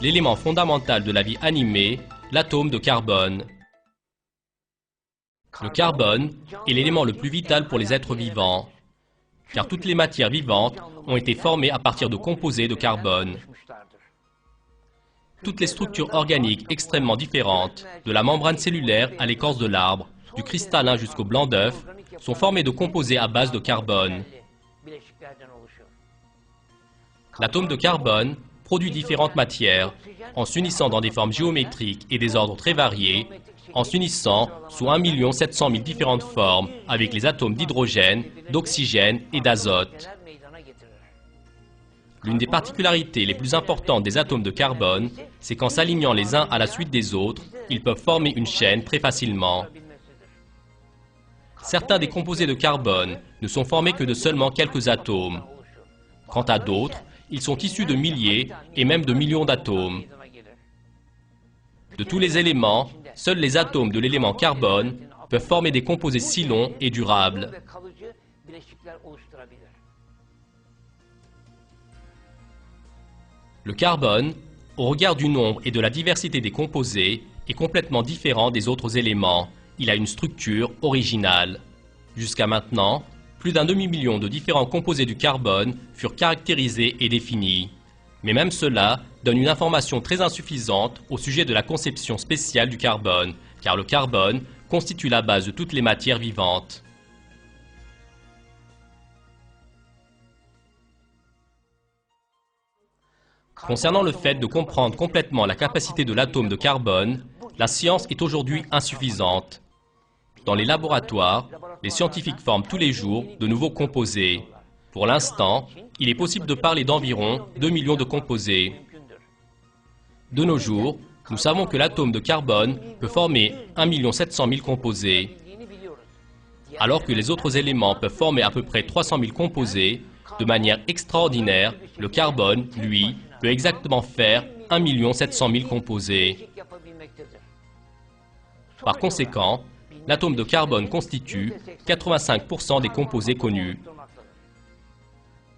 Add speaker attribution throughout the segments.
Speaker 1: l'élément fondamental de la vie animée, l'atome de carbone. Le carbone est l'élément le plus vital pour les êtres vivants, car toutes les matières vivantes ont été formées à partir de composés de carbone. Toutes les structures organiques extrêmement différentes, de la membrane cellulaire à l'écorce de l'arbre, du cristallin jusqu'au blanc d'œuf, sont formées de composés à base de carbone. L'atome de carbone produit différentes matières, en s'unissant dans des formes géométriques et des ordres très variés, en s'unissant sous 1 700 000 différentes formes avec les atomes d'hydrogène, d'oxygène et d'azote. L'une des particularités les plus importantes des atomes de carbone, c'est qu'en s'alignant les uns à la suite des autres, ils peuvent former une chaîne très facilement. Certains des composés de carbone ne sont formés que de seulement quelques atomes. Quant à d'autres, ils sont issus de milliers et même de millions d'atomes. De tous les éléments, seuls les atomes de l'élément carbone peuvent former des composés si longs et durables. Le carbone, au regard du nombre et de la diversité des composés, est complètement différent des autres éléments. Il a une structure originale. Jusqu'à maintenant, plus d'un demi-million de différents composés du carbone furent caractérisés et définis. Mais même cela donne une information très insuffisante au sujet de la conception spéciale du carbone, car le carbone constitue la base de toutes les matières vivantes. Concernant le fait de comprendre complètement la capacité de l'atome de carbone, la science est aujourd'hui insuffisante. Dans les laboratoires, les scientifiques forment tous les jours de nouveaux composés. Pour l'instant, il est possible de parler d'environ 2 millions de composés. De nos jours, nous savons que l'atome de carbone peut former 1 700 000 composés. Alors que les autres éléments peuvent former à peu près 300 000 composés, de manière extraordinaire, le carbone, lui, peut exactement faire 1 700 000 composés. Par conséquent, l'atome de carbone constitue 85% des composés connus.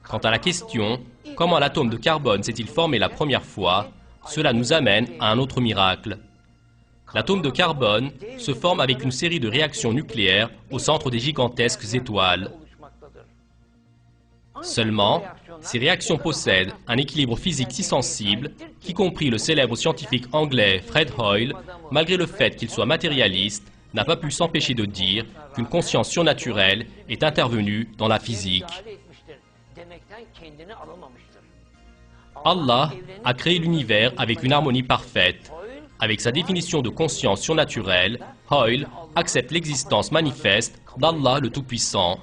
Speaker 1: Quant à la question, comment l'atome de carbone s'est-il formé la première fois, cela nous amène à un autre miracle. L'atome de carbone se forme avec une série de réactions nucléaires au centre des gigantesques étoiles. Seulement, ces réactions possèdent un équilibre physique si sensible qu'y compris le célèbre scientifique anglais Fred Hoyle, malgré le fait qu'il soit matérialiste, n'a pas pu s'empêcher de dire qu'une conscience surnaturelle est intervenue dans la physique. Allah a créé l'univers avec une harmonie parfaite. Avec sa définition de conscience surnaturelle, Hoyle accepte l'existence manifeste d'Allah le Tout-Puissant.